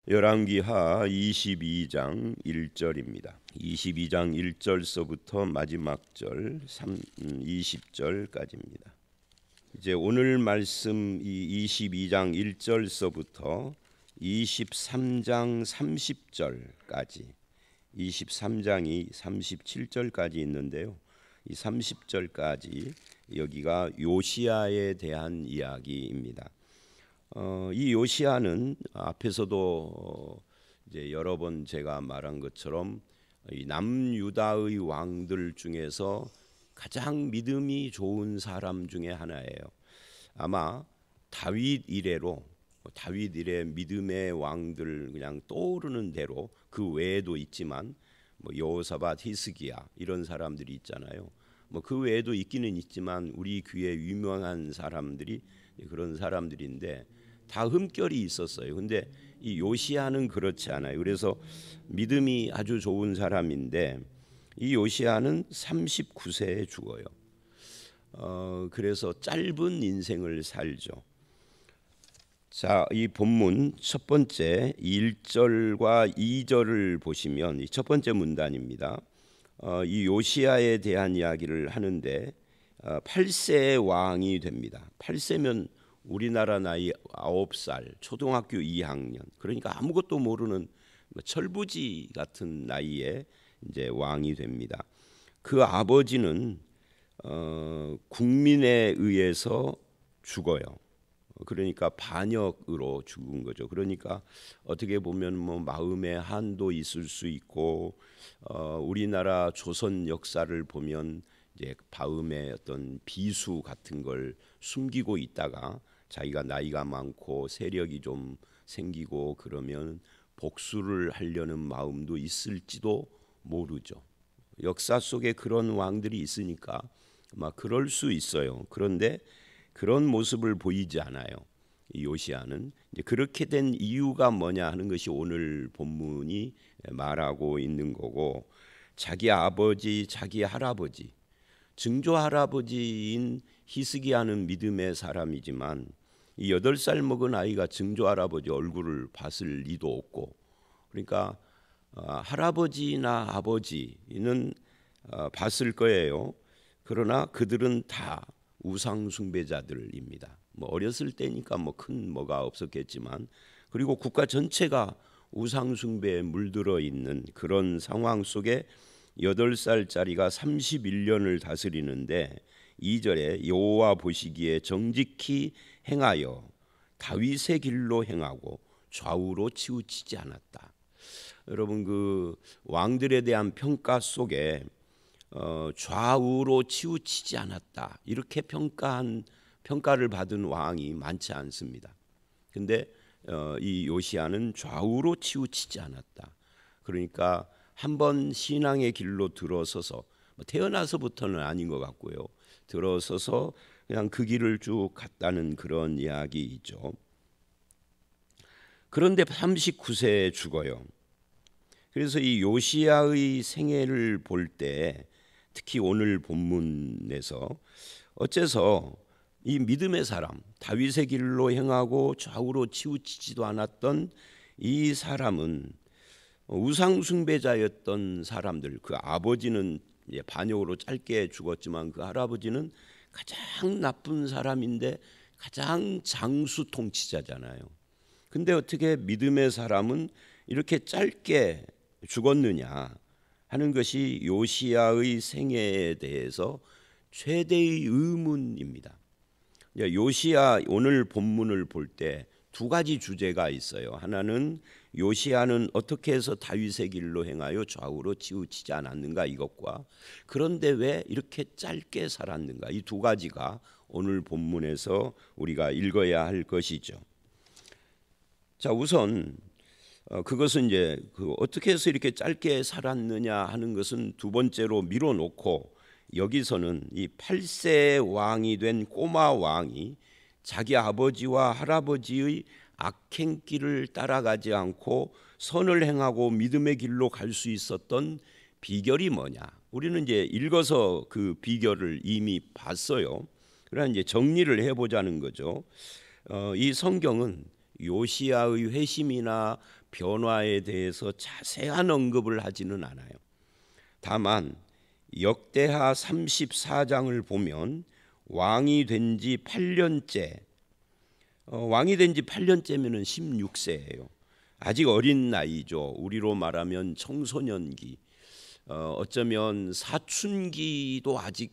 열왕기하 22장 1절입니다. 22장 1절서부터 마지막 절 20절까지입니다. 이제 오늘 말씀 이 22장 1절서부터 23장 30절까지 23장이 37절까지 있는데요. 이 30절까지 여기가 요시야에 대한 이야기입니다. 이 요시야는 앞에서도 이제 여러 번 제가 말한 것처럼 이 남유다의 왕들 중에서 가장 믿음이 좋은 사람 중에 하나예요. 아마 다윗 이래로 다윗 이래 믿음의 왕들 그냥 떠오르는 대로 그 외에도 있지만 뭐 여호사밧, 히스기야 이런 사람들이 있잖아요. 뭐 그 외에도 있기는 있지만 우리 귀에 유명한 사람들이 그런 사람들인데 다 흠결이 있었어요. 근데 이 요시야는 그렇지 않아요. 그래서 믿음이 아주 좋은 사람인데 이 요시야는 39세에 죽어요. 그래서 짧은 인생을 살죠. 자, 이 본문 첫 번째 1절과 2절을 보시면 이 첫 번째 문단입니다. 이 요시야에 대한 이야기를 하는데 8세의 왕이 됩니다. 8세면 우리나라 나이 9살, 초등학교 2학년, 그러니까 아무것도 모르는 철부지 같은 나이에 이제 왕이 됩니다. 그 아버지는 국민에 의해서 죽어요. 그러니까 반역으로 죽은 거죠. 그러니까 어떻게 보면 뭐 마음의 한도 있을 수 있고 우리나라 조선 역사를 보면 이제 바음의 어떤 비수 같은 걸 숨기고 있다가 자기가 나이가 많고 세력이 좀 생기고 그러면 복수를 하려는 마음도 있을지도 모르죠. 역사 속에 그런 왕들이 있으니까 막 그럴 수 있어요. 그런데 그런 모습을 보이지 않아요. 이 요시야는 이제 그렇게 된 이유가 뭐냐 하는 것이 오늘 본문이 말하고 있는 거고, 자기 아버지, 자기 할아버지, 증조 할아버지인 히스기야는 믿음의 사람이지만 이 8살 먹은 아이가 증조 할아버지 얼굴을 봤을 리도 없고, 그러니까 할아버지나 아버지는 봤을 거예요. 그러나 그들은 다 우상 숭배자들입니다. 뭐 어렸을 때니까 뭐 큰 뭐가 없었겠지만, 그리고 국가 전체가 우상 숭배에 물들어 있는 그런 상황 속에 8살짜리가 31년을 다스리는데 2절에 여호와 보시기에 정직히 행하여 다윗의 길로 행하고 좌우로 치우치지 않았다. 여러분, 그 왕들에 대한 평가 속에 좌우로 치우치지 않았다 이렇게 평가를 받은 왕이 많지 않습니다. 근데 이 요시야는 좌우로 치우치지 않았다. 그러니까 한번 신앙의 길로 들어서서, 태어나서부터는 아닌 것 같고요, 들어서서 그냥 그 길을 쭉 갔다는 그런 이야기이죠. 그런데 39세에 죽어요. 그래서 이 요시야의 생애를 볼 때 특히 오늘 본문에서 어째서 이 믿음의 사람, 다윗의 길로 행하고 좌우로 치우치지도 않았던 이 사람은 우상 숭배자였던 사람들, 그 아버지는 반역으로 짧게 죽었지만 그 할아버지는 가장 나쁜 사람인데 가장 장수 통치자잖아요. 근데 어떻게 믿음의 사람은 이렇게 짧게 죽었느냐 하는 것이 요시야의 생애에 대해서 최대의 의문입니다. 요시야 오늘 본문을 볼 때 두 가지 주제가 있어요. 하나는 요시야는 어떻게 해서 다윗의 길로 행하여 좌우로 치우치지 않았는가 이것과, 그런데 왜 이렇게 짧게 살았는가, 이 두 가지가 오늘 본문에서 우리가 읽어야 할 것이죠. 자, 우선 그것은 이제 어떻게 해서 이렇게 짧게 살았느냐 하는 것은 두 번째로 밀어놓고, 여기서는 이 8세 왕이 된 꼬마 왕이 자기 아버지와 할아버지의 악행길을 따라가지 않고 선을 행하고 믿음의 길로 갈 수 있었던 비결이 뭐냐? 우리는 이제 읽어서 그 비결을 이미 봤어요. 그러나 이제 정리를 해보자는 거죠. 이 성경은 요시야의 회심이나 변화에 대해서 자세한 언급을 하지는 않아요. 다만 역대하 34장을 보면 왕이 된 지 8년째, 왕이 된 지 8년째면은 16세예요. 아직 어린 나이죠. 우리로 말하면 청소년기, 어쩌면 사춘기도 아직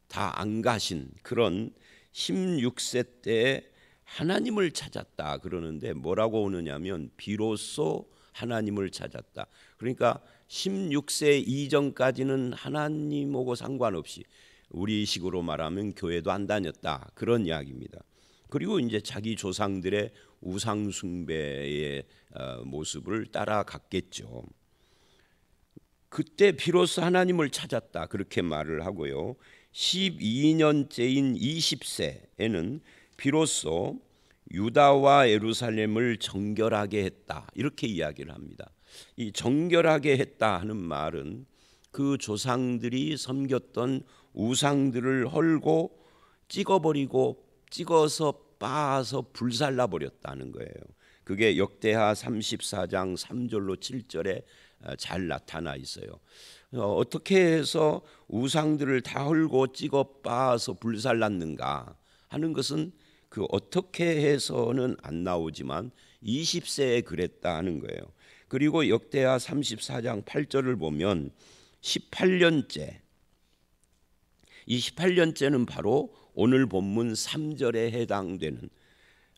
다 안 가신 그런 16세 때 하나님을 찾았다 그러는데 뭐라고 오느냐면 비로소 하나님을 찾았다. 그러니까 16세 이전까지는 하나님하고 상관없이 우리식으로 말하면 교회도 안 다녔다 그런 이야기입니다. 그리고 이제 자기 조상들의 우상 숭배의 모습을 따라갔겠죠. 그때 비로소 하나님을 찾았다 그렇게 말을 하고요. 12년째인 20세에는 비로소 유다와 예루살렘을 정결하게 했다 이렇게 이야기를 합니다. 이 정결하게 했다 하는 말은 그 조상들이 섬겼던 우상들을 헐고 찍어버리고 찍어서 빻아서 불살라 버렸다는 거예요. 그게 역대하 34장 3절로 7절에 잘 나타나 있어요. 어떻게 해서 우상들을 다 헐고 찍어 빻아서 불살랐는가 하는 것은 그 어떻게 해서는 안 나오지만 20세에 그랬다 하는 거예요. 그리고 역대하 34장 8절을 보면 18년째, 이 18년째는 바로 오늘 본문 3절에 해당되는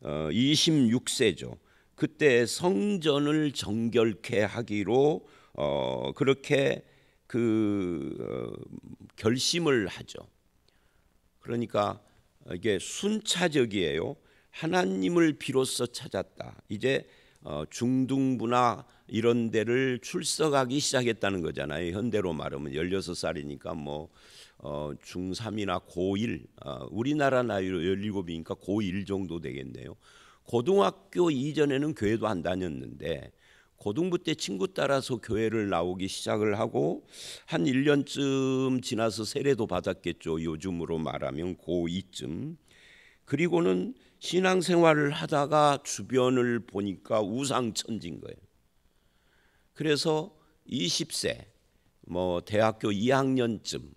26세죠. 그때 성전을 정결케 하기로 그렇게 결심을 하죠. 그러니까 이게 순차적이에요. 하나님을 비로소 찾았다. 이제 중등부나 이런 데를 출석하기 시작했다는 거잖아요. 현대로 말하면 16살이니까 뭐 중3이나 고1, 우리나라 나이로 17이니까 고1 정도 되겠네요. 고등학교 이전에는 교회도 안 다녔는데 고등부 때 친구 따라서 교회를 나오기 시작을 하고 한 1년쯤 지나서 세례도 받았겠죠. 요즘으로 말하면 고2쯤. 그리고는 신앙생활을 하다가 주변을 보니까 우상천지인 거예요. 그래서 20세, 뭐 대학교 2학년쯤,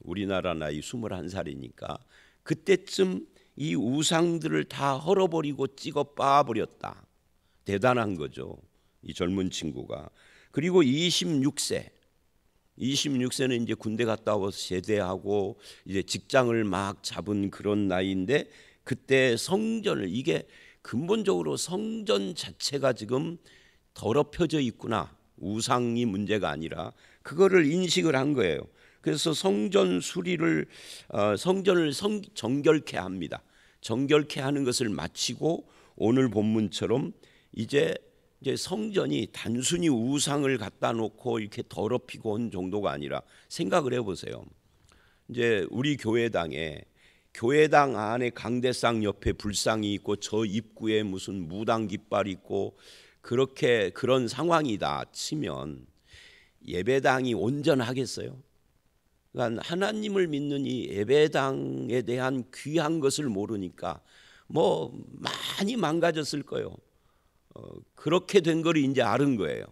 우리나라 나이 21살이니까 그때쯤 이 우상들을 다 헐어버리고 찍어 빻아버렸다. 대단한 거죠. 이 젊은 친구가. 그리고 26세는 이제 군대 갔다 와서 제대하고 이제 직장을 막 잡은 그런 나이인데 그때 성전을, 이게 근본적으로 성전 자체가 지금 더럽혀져 있구나. 우상이 문제가 아니라 그거를 인식을 한 거예요. 그래서 성전 수리를 성전을 정결케 합니다. 정결케 하는 것을 마치고 오늘 본문처럼 이제 성전이 단순히 우상을 갖다 놓고 이렇게 더럽히고 온 정도가 아니라 생각을 해보세요. 이제 우리 교회당 안에 강대상 옆에 불상이 있고 저 입구에 무슨 무당 깃발이 있고 그런 상황이다 치면 예배당이 온전하겠어요? 그러니까 하나님을 믿는 이 예배당에 대한 귀한 것을 모르니까 뭐 많이 망가졌을 거예요. 그렇게 된 걸 이제 아는 거예요.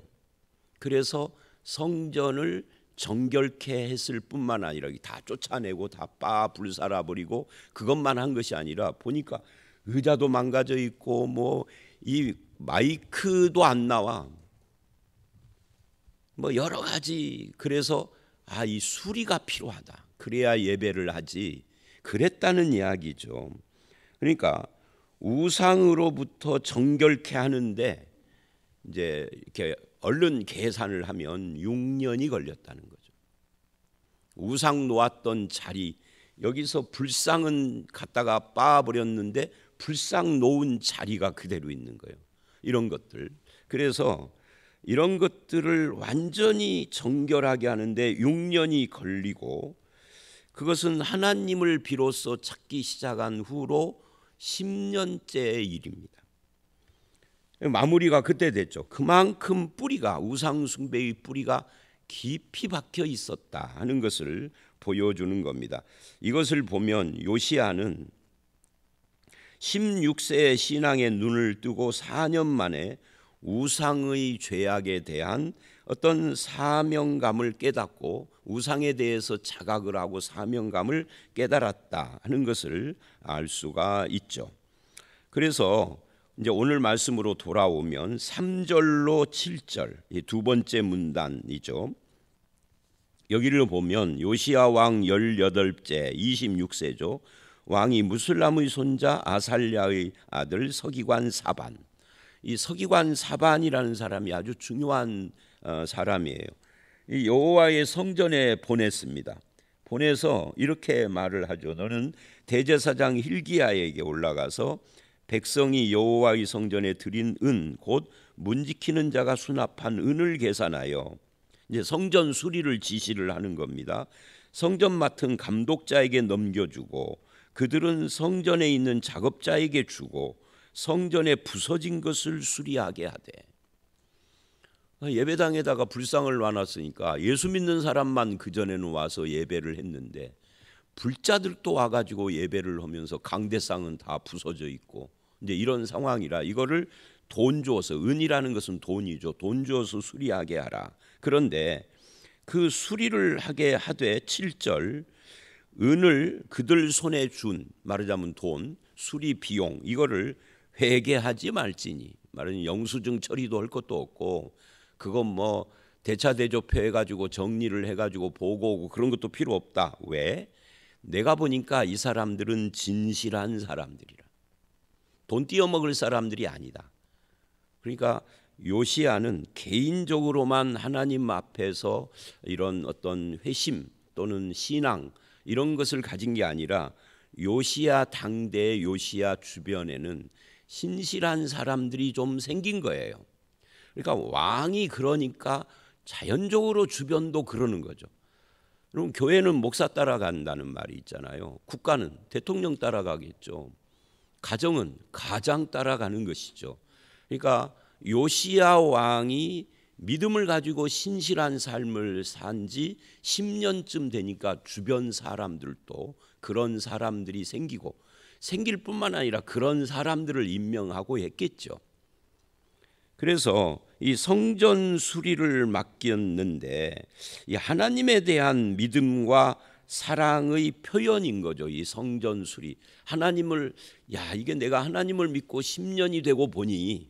그래서 성전을 정결케 했을 뿐만 아니라 다 쫓아내고 다 불살아 버리고 그것만 한 것이 아니라 보니까 의자도 망가져 있고 뭐 이 마이크도 안 나와. 뭐 여러 가지. 그래서 이 수리가 필요하다. 그래야 예배를 하지. 그랬다는 이야기죠. 그러니까 우상으로부터 정결케 하는데 이제 이렇게 얼른 계산을 하면 6년이 걸렸다는 거죠. 우상 놓았던 자리, 여기서 불상은 갖다가 빻아버렸는데 불상 놓은 자리가 그대로 있는 거예요. 이런 것들. 그래서 이런 것들을 완전히 정결하게 하는데 6년이 걸리고 그것은 하나님을 비로소 찾기 시작한 후로 10년째의 일입니다. 마무리가 그때 됐죠. 그만큼 뿌리가, 우상 숭배의 뿌리가 깊이 박혀 있었다 하는 것을 보여주는 겁니다. 이것을 보면 요시야는 16세의 신앙의 눈을 뜨고 4년 만에 우상의 죄악에 대한 어떤 사명감을 깨닫고 우상에 대해서 자각을 하고 사명감을 깨달았다 하는 것을 알 수가 있죠. 그래서 이제 오늘 말씀으로 돌아오면 3절로 7절 이 두 번째 문단이죠. 여기를 보면 요시야 왕 18째 26세죠. 왕이 무슬람의 손자 아살랴의 아들 서기관 사반. 이 서기관 사반이라는 사람이 아주 중요한 사람이에요. 이 여호와의 성전에 보냈습니다. 보내서 이렇게 말을 하죠. 너는 대제사장 hil기야에게 올라가서 백성이 여호와의 성전에 드린 은 곧 문지키는 자가 수납한 은을 계산하여 이제 성전 수리를 지시를 하는 겁니다. 성전 맡은 감독자에게 넘겨주고 그들은 성전에 있는 작업자에게 주고 성전에 부서진 것을 수리하게 하되. 예배당에다가 불상을 놔놨으니까 예수 믿는 사람만 그전에는 와서 예배를 했는데 불자들도 와가지고 예배를 하면서 강대상은 다 부서져 있고 이제 이런 상황이라 이거를 돈 주어서, 은이라는 것은 돈이죠. 돈 주어서 수리하게 하라. 그런데 그 수리를 하게 하되 7절 은을 그들 손에 준, 말하자면 돈, 수리 비용 이거를 회개하지 말지니, 말하자면 영수증 처리도 할 것도 없고 그건 뭐 대차대조표 해가지고 정리를 해가지고 보고 오고 그런 것도 필요 없다. 왜? 내가 보니까 이 사람들은 진실한 사람들이라. 돈 띄어먹을 사람들이 아니다. 그러니까 요시야는 개인적으로만 하나님 앞에서 이런 어떤 회심 또는 신앙 이런 것을 가진 게 아니라 요시야 당대 요시야 주변에는 신실한 사람들이 좀 생긴 거예요. 그러니까 왕이 그러니까 자연적으로 주변도 그러는 거죠. 그럼 교회는 목사 따라간다는 말이 있잖아요. 국가는 대통령 따라가겠죠. 가정은 가장 따라가는 것이죠. 그러니까 요시야 왕이 믿음을 가지고 신실한 삶을 산 지 10년쯤 되니까 주변 사람들도 그런 사람들이 생기고 생길 뿐만 아니라 그런 사람들을 임명하고 했겠죠. 그래서 이 성전 수리를 맡겼는데 이 하나님에 대한 믿음과 사랑의 표현인 거죠. 이 성전 수리. 하나님을, 이게 내가 하나님을 믿고 10년이 되고 보니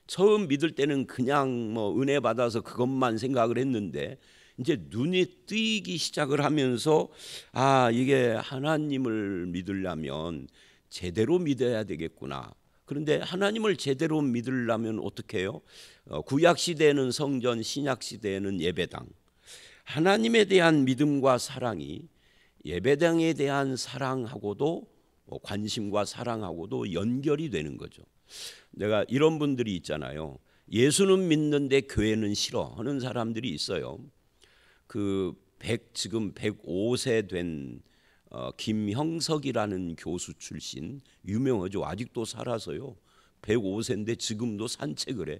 처음 믿을 때는 그냥 뭐 은혜 받아서 그것만 생각을 했는데 이제 눈이 뜨이기 시작을 하면서 이게 하나님을 믿으려면 제대로 믿어야 되겠구나. 그런데 하나님을 제대로 믿으려면 어떻게 해요? 구약 시대에는 성전, 신약 시대에는 예배당. 하나님에 대한 믿음과 사랑이 예배당에 대한 사랑하고도 관심과 사랑하고도 연결이 되는 거죠. 내가 이런 분들이 있잖아요. 예수는 믿는데 교회는 싫어 하는 사람들이 있어요. 지금 105세 된 김형석이라는 교수 출신 유명하죠. 아직도 살아서요. 105세인데 지금도 산책을 해.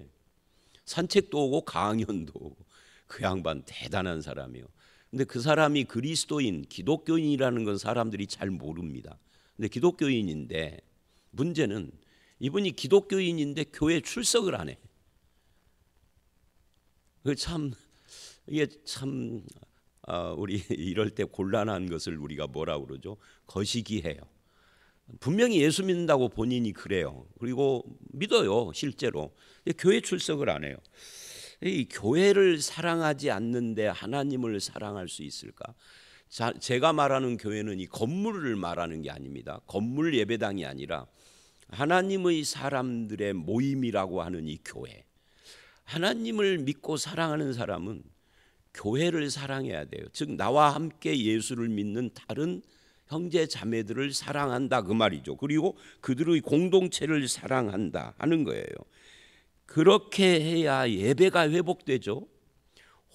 산책도 오고 강연도 오고. 그 양반 대단한 사람이에요. 근데 그 사람이 그리스도인, 기독교인이라는 건 사람들이 잘 모릅니다. 근데 기독교인인데 문제는 이분이 기독교인인데 교회 출석을 안 해. 이게 참 우리 이럴 때 곤란한 것을 우리가 뭐라고 그러죠? 거시기해요. 분명히 예수 믿는다고 본인이 그래요. 그리고 믿어요, 실제로. 교회 출석을 안 해요. 이 교회를 사랑하지 않는데 하나님을 사랑할 수 있을까? 제가 말하는 교회는 이 건물을 말하는 게 아닙니다. 건물 예배당이 아니라 하나님의 사람들의 모임이라고 하는 이 교회. 하나님을 믿고 사랑하는 사람은 교회를 사랑해야 돼요. 즉 나와 함께 예수를 믿는 다른 형제 자매들을 사랑한다 그 말이죠. 그리고 그들의 공동체를 사랑한다 하는 거예요. 그렇게 해야 예배가 회복되죠.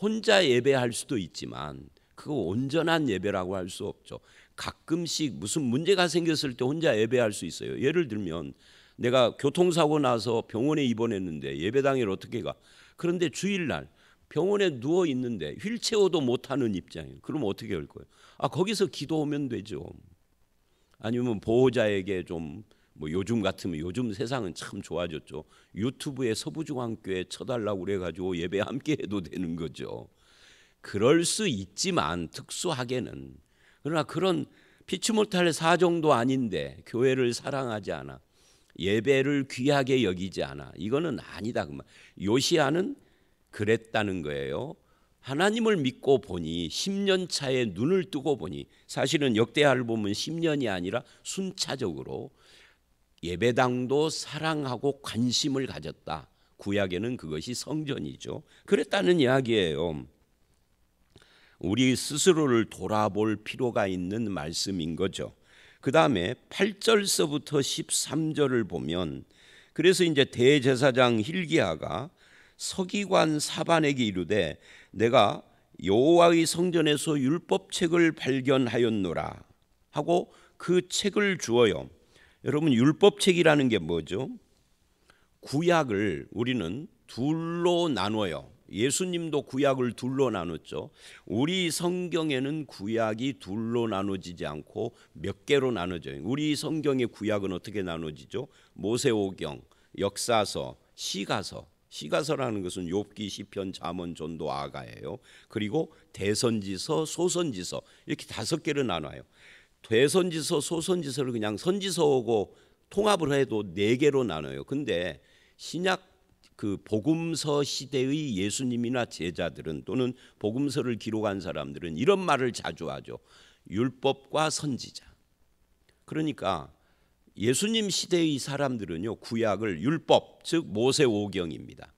혼자 예배할 수도 있지만 그거 온전한 예배라고 할 수 없죠. 가끔씩 무슨 문제가 생겼을 때 혼자 예배할 수 있어요. 예를 들면 내가 교통사고 나서 병원에 입원했는데 예배당에 어떻게 가? 그런데 주일날 병원에 누워 있는데 휠체어도 못 타는 입장이에요. 그럼 어떻게 할 거예요? 거기서 기도하면 되죠. 아니면 보호자에게 좀 뭐 요즘 같으면 요즘 세상은 참 좋아졌죠. 유튜브에 서부중앙교회 쳐달라고 그래가지고 예배 함께 해도 되는 거죠. 그럴 수 있지만 특수하게는, 그러나 그런 피치 못할 사정도 아닌데 교회를 사랑하지 않아, 예배를 귀하게 여기지 않아, 이거는 아니다. 요시야는 그랬다는 거예요. 하나님을 믿고 보니 10년 차에 눈을 뜨고 보니, 사실은 역대하를 보면 10년이 아니라 순차적으로 예배당도 사랑하고 관심을 가졌다. 구약에는 그것이 성전이죠. 그랬다는 이야기예요. 우리 스스로를 돌아볼 필요가 있는 말씀인 거죠. 그 다음에 8절서부터 13절을 보면, 그래서 이제 대제사장 hil기야가 서기관 사반에게 이르되 내가 여호와의 성전에서 율법책을 발견하였노라 하고 그 책을 주어요. 여러분, 율법책이라는 게 뭐죠? 구약을 우리는 둘로 나눠요. 예수님도 구약을 둘로 나눴죠. 우리 성경에는 구약이 둘로 나눠지지 않고 몇 개로 나눠져요. 우리 성경의 구약은 어떻게 나눠지죠? 모세오경, 역사서, 시가서. 시가서라는 것은 욥기, 시편, 잠언, 전도, 아가예요. 그리고 대선지서, 소선지서, 이렇게 5개로 나눠요. 대선지서, 소선지서를 그냥 선지서하고 통합을 해도 4개로 나눠요. 근데 신약 그 복음서 시대의 예수님이나 제자들은, 또는 복음서를 기록한 사람들은 이런 말을 자주 하죠. 율법과 선지자. 그러니까 예수님 시대의 사람들은요, 구약을 율법, 즉 모세오경입니다.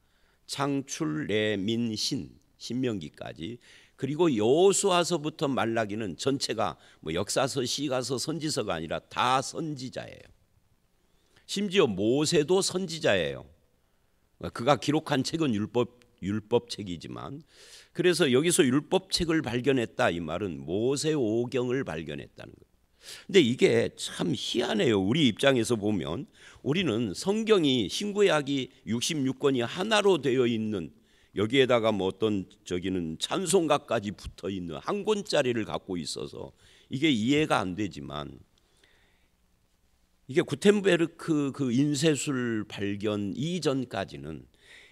창출, 레민, 신, 신명기까지, 그리고 여호수아서부터 말라기는 전체가 뭐 역사서, 시가서, 선지서가 아니라 다 선지자예요. 심지어 모세도 선지자예요. 그가 기록한 책은 율법책이지만, 그래서 여기서 율법책을 발견했다, 이 말은 모세오경을 발견했다는 거예요. 근데 이게 참 희한해요. 우리 입장에서 보면 우리는 성경이, 신구약이 66권이 하나로 되어 있는, 여기에다가 뭐 어떤 저기는 찬송가까지 붙어 있는 한 권짜리를 갖고 있어서 이게 이해가 안 되지만, 이게 구텐베르크 그 인쇄술 발견 이전까지는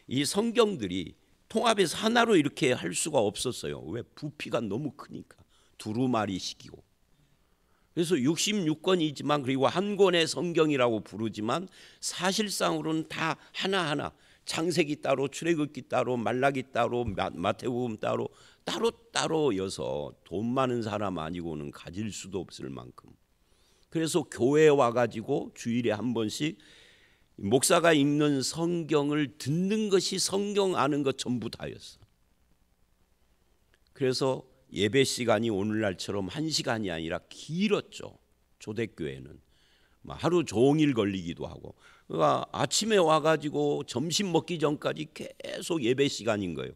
이 성경들이 통합해서 하나로 이렇게 할 수가 없었어요. 왜? 부피가 너무 크니까, 두루마리식이고. 그래서 66권이지만, 그리고 한 권의 성경이라고 부르지만 사실상으로는 다 하나하나, 창세기 따로, 출애굽기 따로, 말라기 따로, 마태복음 따로, 따로여서 돈 많은 사람 아니고는 가질 수도 없을 만큼. 그래서 교회에 와가지고 주일에 한 번씩 목사가 읽는 성경을 듣는 것이 성경 아는 것 전부 다였어. 그래서 예배 시간이 오늘날처럼 1시간이 아니라 길었죠. 초대교회는 하루 종일 걸리기도 하고, 그러니까 아침에 와가지고 점심 먹기 전까지 계속 예배 시간인 거예요.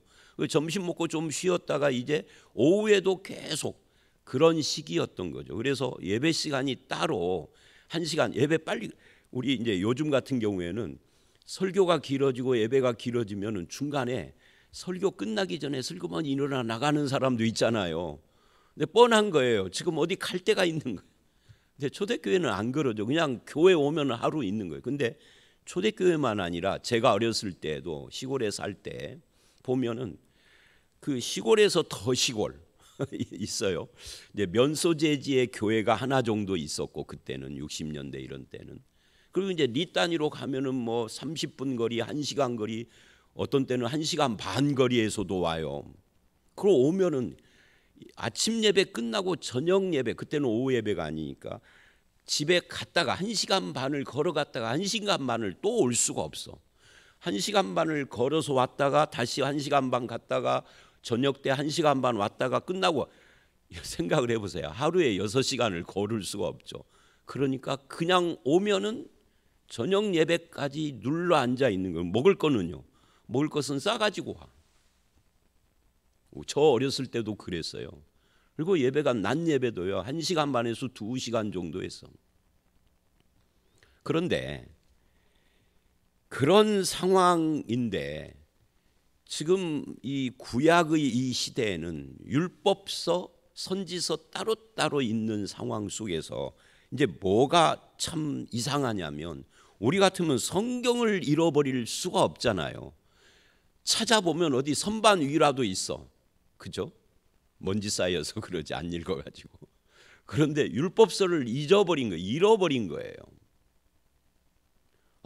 점심 먹고 좀 쉬었다가 이제 오후에도 계속 그런 시기였던 거죠. 그래서 예배 시간이 따로 1시간, 예배 빨리, 우리 이제 요즘 같은 경우에는 설교가 길어지고 예배가 길어지면은 중간에 설교 끝나기 전에 설교만 일어나 나가는 사람도 있잖아요. 근데 뻔한 거예요. 지금 어디 갈 데가 있는 거예요. 근데 초대교회는 안 그러죠. 그냥 교회 오면 하루 있는 거예요. 근데 초대교회만 아니라 제가 어렸을 때도 시골에 살 때 보면은 그 시골에서 더 시골 있어요. 이제 면소재지의 교회가 하나 정도 있었고, 그때는 60년대 이런 때는. 그리고 이제 리 단위로 가면은 뭐 30분 거리, 1시간 거리, 어떤 때는 1시간 반 거리에서도 와요. 그러고 오면은 아침 예배 끝나고 저녁 예배, 그때는 오후 예배가 아니니까 집에 갔다가 1시간 반을 걸어갔다가 1시간 반을 또 올 수가 없어. 1시간 반을 걸어서 왔다가 다시 1시간 반 갔다가 저녁 때 1시간 반 왔다가 끝나고, 생각을 해보세요. 하루에 6시간을 걸을 수가 없죠. 그러니까 그냥 오면은 저녁 예배까지 눌러 앉아 있는 거예요. 먹을 거는요, 먹을 것은 싸가지고 와. 저 어렸을 때도 그랬어요. 그리고 예배가 낮 예배도요 1시간 반에서 2시간 정도 했어. 그런데 그런 상황인데 지금 이 구약의 이 시대에는 율법서, 선지서 따로따로 있는 상황 속에서 이제 뭐가 참 이상하냐면 우리 같으면 성경을 잃어버릴 수가 없잖아요. 찾아보면 어디 선반 위라도 있어. 그죠? 먼지 쌓여서 그러지, 안 읽어가지고. 그런데 율법서를 잊어버린 거예요. 잃어버린 거예요.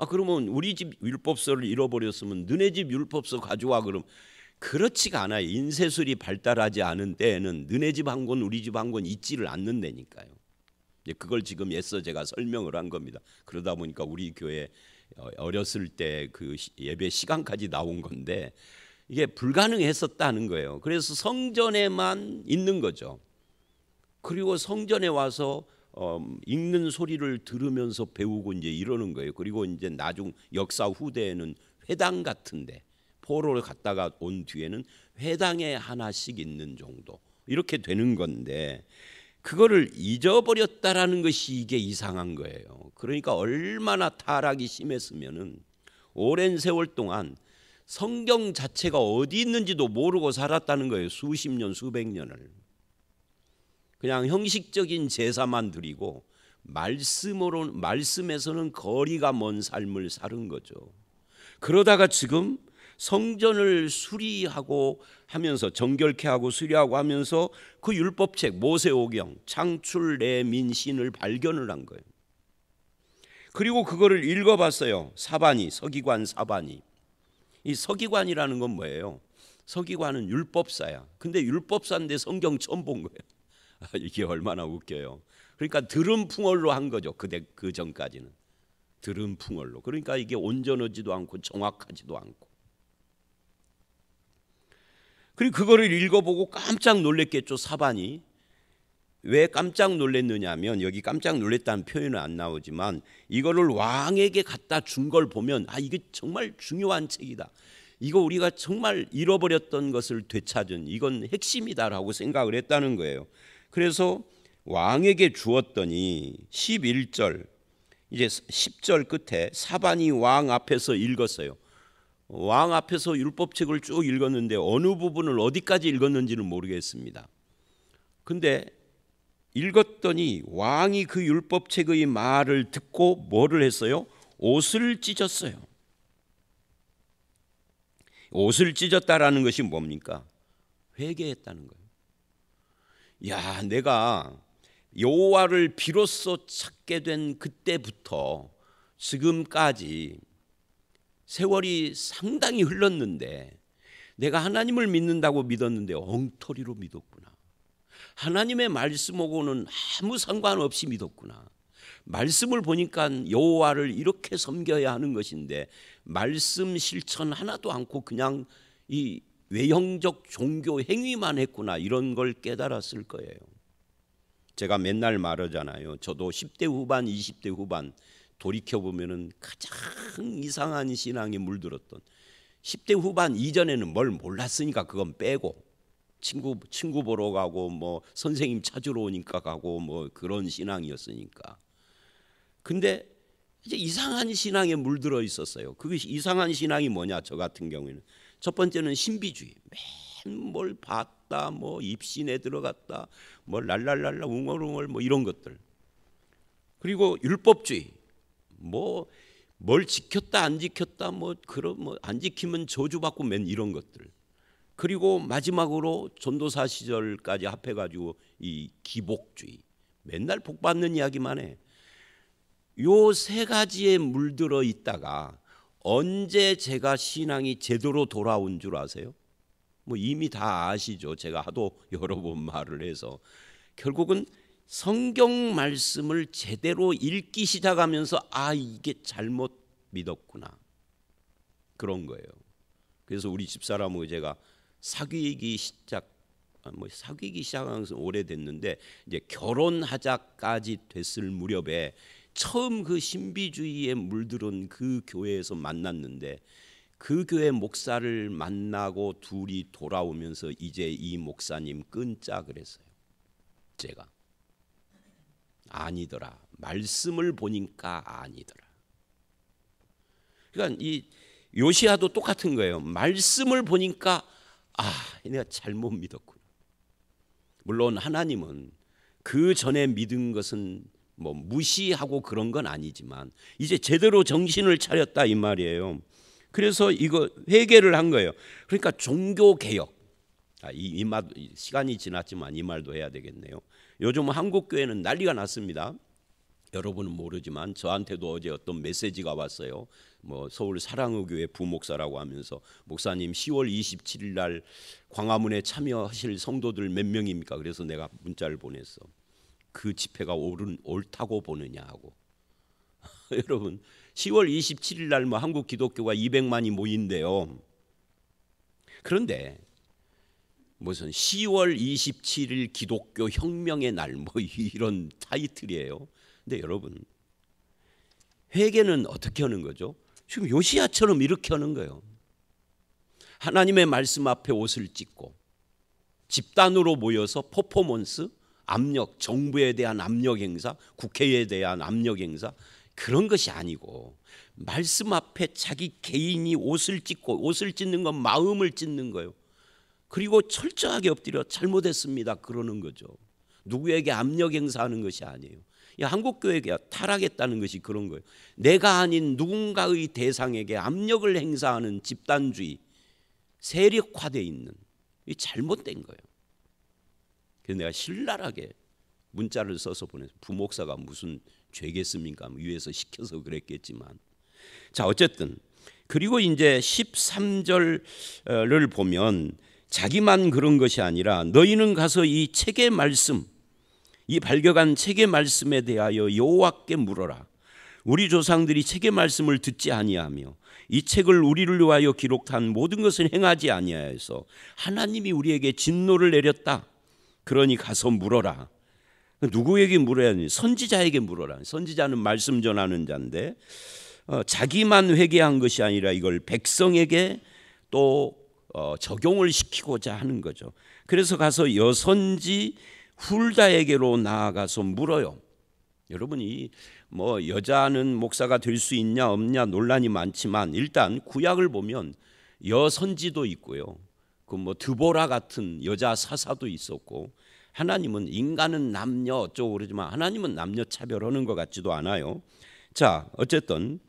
그러면 우리 집 율법서를 잃어버렸으면 너네 집 율법서 가져와. 그럼 그렇지가 않아요. 인쇄술이 발달하지 않은 때에는 너네 집 한 권 우리 집 한 권 있지를 않는다니까요. 그걸 지금 애써 제가 설명을 한 겁니다. 그러다 보니까 우리 교회 어렸을 때 그 예배 시간까지 나온 건데 이게 불가능했었다는 거예요. 그래서 성전에만 있는 거죠. 그리고 성전에 와서 읽는 소리를 들으면서 배우고 이제 이러는 거예요. 그리고 이제 나중 역사 후대에는 회당 같은데 포로를 갔다가 온 뒤에는 회당에 하나씩 있는 정도 이렇게 되는 건데 그거를 잊어버렸다라는 것이 이게 이상한 거예요. 그러니까 얼마나 타락이 심했으면은 오랜 세월 동안 성경 자체가 어디 있는지도 모르고 살았다는 거예요. 수십 년, 수백 년을. 그냥 형식적인 제사만 드리고 말씀에서는 거리가 먼 삶을 사는 거죠. 그러다가 지금 성전을 수리하고 하면서 정결케 하고 수리하고 하면서 그 율법책 모세오경 창출 레민신을 발견을 한 거예요. 그리고 그거를 읽어봤어요. 서기관 사반이. 이 서기관이라는 건 뭐예요? 서기관은 율법사야. 근데 율법사인데 성경 처음 본 거예요. 이게 얼마나 웃겨요. 그러니까 들음풍얼로 한 거죠. 그 전까지는 들음풍얼로. 그러니까 이게 온전하지도 않고 정확하지도 않고. 그리고 그거를 읽어보고 깜짝 놀랐겠죠. 사반이. 왜 깜짝 놀랐느냐면 여기 깜짝 놀랐다는 표현은 안 나오지만 이거를 왕에게 갖다 준 걸 보면 이게 정말 중요한 책이다. 이거 우리가 정말 잃어버렸던 것을 되찾은 이건 핵심이다라고 생각을 했다는 거예요. 그래서 왕에게 주었더니 11절 이제 10절 끝에 사반이 왕 앞에서 읽었어요. 왕 앞에서 율법책을 쭉 읽었는데 어느 부분을 어디까지 읽었는지는 모르겠습니다. 근데 읽었더니 왕이 그 율법책의 말을 듣고 뭐를 했어요? 옷을 찢었어요. 옷을 찢었다라는 것이 뭡니까? 회개했다는 거예요. 야, 내가 여호와를 비로소 찾게 된 그때부터 지금까지 세월이 상당히 흘렀는데 내가 하나님을 믿는다고 믿었는데 엉터리로 믿었구나. 하나님의 말씀하고는 아무 상관없이 믿었구나. 말씀을 보니까 여호와를 이렇게 섬겨야 하는 것인데 말씀 실천 하나도 않고 그냥 이 외형적 종교 행위만 했구나. 이런 걸 깨달았을 거예요. 제가 맨날 말하잖아요. 저도 10대 후반 20대 후반 돌이켜보면 가장 이상한 신앙에 물들었던 10대 후반 이전에는 뭘 몰랐으니까 그건 빼고 친구 보러 가고 뭐 선생님 찾으러 오니까 가고 뭐 그런 신앙이었으니까. 근데 이제 이상한 신앙에 물들어 있었어요. 그 이상한 신앙이 뭐냐? 저 같은 경우에는 첫 번째는 신비주의. 맨 뭘 봤다, 뭐 입신에 들어갔다, 뭐 랄랄랄라 웅얼웅얼 뭐 이런 것들. 그리고 율법주의. 뭐 뭘 지켰다 안 지켰다 뭐 그런 뭐 안 지키면 저주받고 맨 이런 것들. 그리고 마지막으로 전도사 시절까지 합해가지고 이 기복주의. 맨날 복 받는 이야기만 해. 요 세 가지에 물들어 있다가 언제 제가 신앙이 제대로 돌아온 줄 아세요? 뭐 이미 다 아시죠. 제가 하도 여러 번 말을 해서 결국은 성경 말씀을 제대로 읽기 시작하면서 이게 잘못 믿었구나. 그런 거예요. 그래서 우리 집사람하고 제가 사귀기 시작한 것은 오래됐는데 이제 결혼하자까지 됐을 무렵에 처음 그 신비주의에 물들은 그 교회에서 만났는데 그 교회 목사를 만나고 둘이 돌아오면서 이제 이 목사님 끊자 그랬어요. 제가 아니더라. 말씀을 보니까 아니더라. 그러니까 이 요시야도 똑같은 거예요. 말씀을 보니까 내가 잘못 믿었구나. 물론 하나님은 그 전에 믿은 것은 뭐 무시하고 그런 건 아니지만 이제 제대로 정신을 차렸다 이 말이에요. 그래서 이거 회개를 한 거예요. 그러니까 종교 개혁. 이 말 시간이 지났지만 이 말도 해야 되겠네요. 요즘 한국 교회는 난리가 났습니다. 여러분은 모르지만 저한테도 어제 어떤 메시지가 왔어요. 뭐 서울 사랑의 교회 부목사라고 하면서 목사님 10월 27일 날 광화문에 참여하실 성도들 몇 명입니까? 그래서 내가 문자를 보냈어. 그 집회가 옳다고 보느냐 하고. 여러분 10월 27일 날 뭐 한국 기독교가 200만이 모인대요. 그런데 무슨 10월 27일 기독교 혁명의 날 뭐 이런 타이틀이에요. 근데 여러분 회개는 어떻게 하는 거죠? 지금 요시야처럼 이렇게 하는 거예요. 하나님의 말씀 앞에 옷을 찢고 집단으로 모여서 퍼포먼스, 압력, 정부에 대한 압력 행사, 국회에 대한 압력 행사 그런 것이 아니고 말씀 앞에 자기 개인이 옷을 찢고 옷을 찢는 건 마음을 찢는 거예요. 그리고 철저하게 엎드려 잘못했습니다 그러는 거죠. 누구에게 압력 행사하는 것이 아니에요. 한국 교회가 타락했다는 것이 그런 거예요. 내가 아닌 누군가의 대상에게 압력을 행사하는 집단주의, 세력화되어 있는 이 잘못된 거예요. 그래서 내가 신랄하게 문자를 써서 보내서 부목사가 무슨 죄겠습니까? 위에서 시켜서 그랬겠지만 자 어쨌든 그리고 이제 13절을 보면 자기만 그런 것이 아니라 너희는 가서 이 책의 말씀 이 발견한 책의 말씀에 대하여 여호와께 물어라. 우리 조상들이 책의 말씀을 듣지 아니하며 이 책을 우리를 위하여 기록한 모든 것을 행하지 아니하여서 하나님이 우리에게 진노를 내렸다. 그러니 가서 물어라. 누구에게 물어야 하니? 선지자에게 물어라. 선지자는 말씀 전하는 자인데 자기만 회개한 것이 아니라 이걸 백성에게 또 적용을 시키고자 하는 거죠. 그래서 가서 여선지 훌다에게로 나아가서 물어요. 여러분이 뭐 여자는 목사가 될 수 있냐 없냐 논란이 많지만 일단 구약을 보면 여선지도 있고요. 그 뭐 드보라 같은 여자 사사도 있었고 하나님은 인간은 남녀 어쩌고 그러지만 하나님은 남녀 차별하는 것 같지도 않아요. 자 어쨌든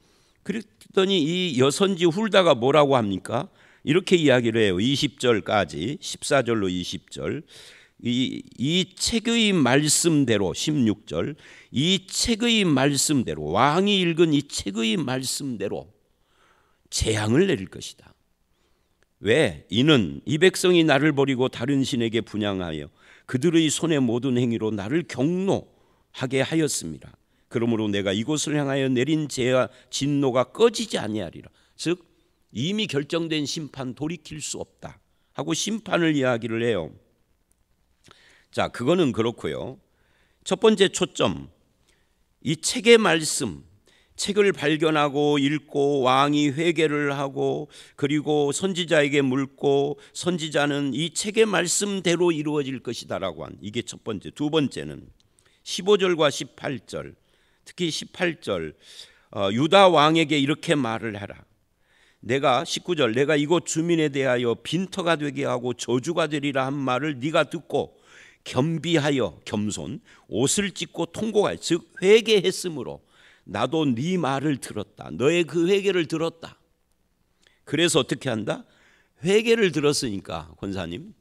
그랬더니 이 여선지 훌다가 뭐라고 합니까? 이렇게 이야기를 해요. 20절까지 14절로 20절 이 책의 말씀대로 16절 이 책의 말씀대로 왕이 읽은 이 책의 말씀대로 재앙을 내릴 것이다. 왜? 이는 이 백성이 나를 버리고 다른 신에게 분향하여 그들의 손의 모든 행위로 나를 경노하게 하였습니다. 그러므로 내가 이곳을 향하여 내린 죄와 진노가 꺼지지 아니하리라. 즉 이미 결정된 심판 돌이킬 수 없다 하고 심판을 이야기를 해요. 자, 그거는 그렇고요. 첫 번째 초점, 이 책의 말씀, 책을 발견하고 읽고 왕이 회개를 하고 그리고 선지자에게 묻고 선지자는 이 책의 말씀대로 이루어질 것이다라고 한 이게 첫 번째. 두 번째는 15절과 18절, 특히 18절 유다 왕에게 이렇게 말을 하라. 내가 19절 내가 이곳 주민에 대하여 빈터가 되게 하고 저주가 되리라 한 말을 네가 듣고 겸비하여 겸손 옷을 찢고 통곡하여 즉 회개했으므로 나도 네 말을 들었다. 너의 그 회개를 들었다. 그래서 어떻게 한다? 회개를 들었으니까 권사님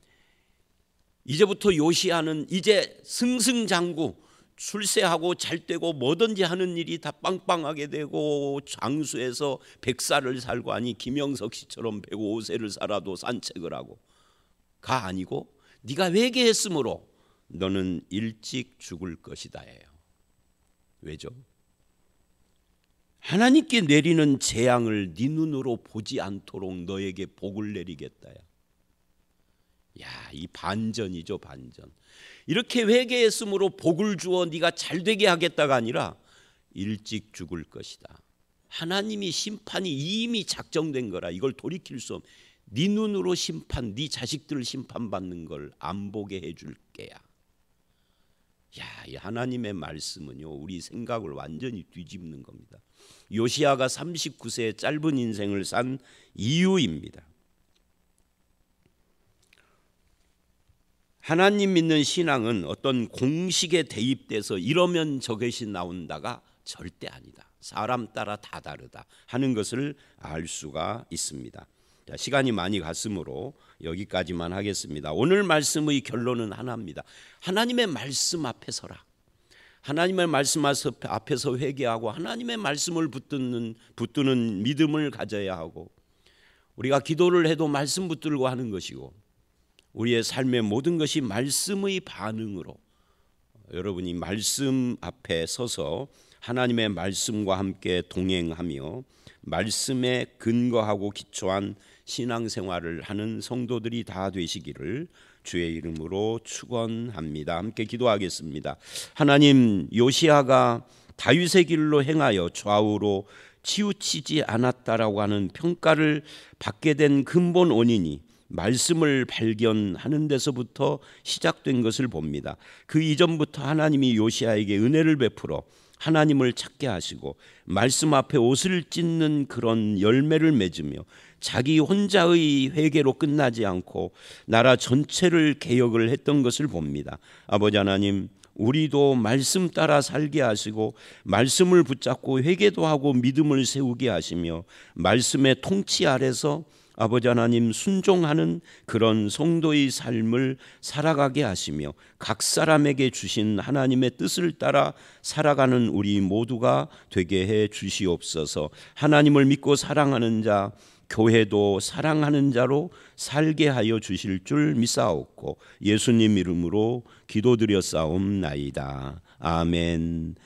이제부터 요시야는 이제 승승장구 출세하고 잘되고 뭐든지 하는 일이 다 빵빵하게 되고 장수에서 100살을 살고 아니 김영석 씨처럼 105세를 살아도 산책을 하고 가 아니고 네가 회개했으므로 너는 일찍 죽을 것이다예요. 왜죠? 하나님께 내리는 재앙을 네 눈으로 보지 않도록 너에게 복을 내리겠다야. 야, 이 반전이죠, 반전. 이렇게 회개했으므로 복을 주어 네가 잘되게 하겠다가 아니라 일찍 죽을 것이다. 하나님이 심판이 이미 작정된 거라 이걸 돌이킬 수 없. 네 눈으로 심판, 네 자식들 심판받는 걸 안 보게 해줄게야. 야, 이 하나님의 말씀은요 우리 생각을 완전히 뒤집는 겁니다. 요시야가 39세의 짧은 인생을 산 이유입니다. 하나님 믿는 신앙은 어떤 공식에 대입돼서 이러면 저것이 나온다가 절대 아니다. 사람 따라 다 다르다 하는 것을 알 수가 있습니다. 자, 시간이 많이 갔으므로 여기까지만 하겠습니다. 오늘 말씀의 결론은 하나입니다. 하나님의 말씀 앞에 서라. 하나님의 말씀 앞에서 회개하고 하나님의 말씀을 붙드는 믿음을 가져야 하고, 우리가 기도를 해도 말씀 붙들고 하는 것이고, 우리의 삶의 모든 것이 말씀의 반응으로, 여러분이 말씀 앞에 서서 하나님의 말씀과 함께 동행하며 말씀에 근거하고 기초한 신앙생활을 하는 성도들이 다 되시기를 주의 이름으로 축원합니다. 함께 기도하겠습니다. 하나님, 요시야가 다윗의 길로 행하여 좌우로 치우치지 않았다라고 하는 평가를 받게 된 근본 원인이 말씀을 발견하는 데서부터 시작된 것을 봅니다. 그 이전부터 하나님이 요시야에게 은혜를 베풀어 하나님을 찾게 하시고 말씀 앞에 옷을 찢는 그런 열매를 맺으며 자기 혼자의 회개로 끝나지 않고 나라 전체를 개혁을 했던 것을 봅니다. 아버지 하나님, 우리도 말씀 따라 살게 하시고 말씀을 붙잡고 회개도 하고 믿음을 세우게 하시며 말씀의 통치 아래서 아버지 하나님 순종하는 그런 성도의 삶을 살아가게 하시며 각 사람에게 주신 하나님의 뜻을 따라 살아가는 우리 모두가 되게 해 주시옵소서. 하나님을 믿고 사랑하는 자, 교회도 사랑하는 자로 살게 하여 주실 줄 믿사옵고 예수님 이름으로 기도드렸사옵나이다. 아멘.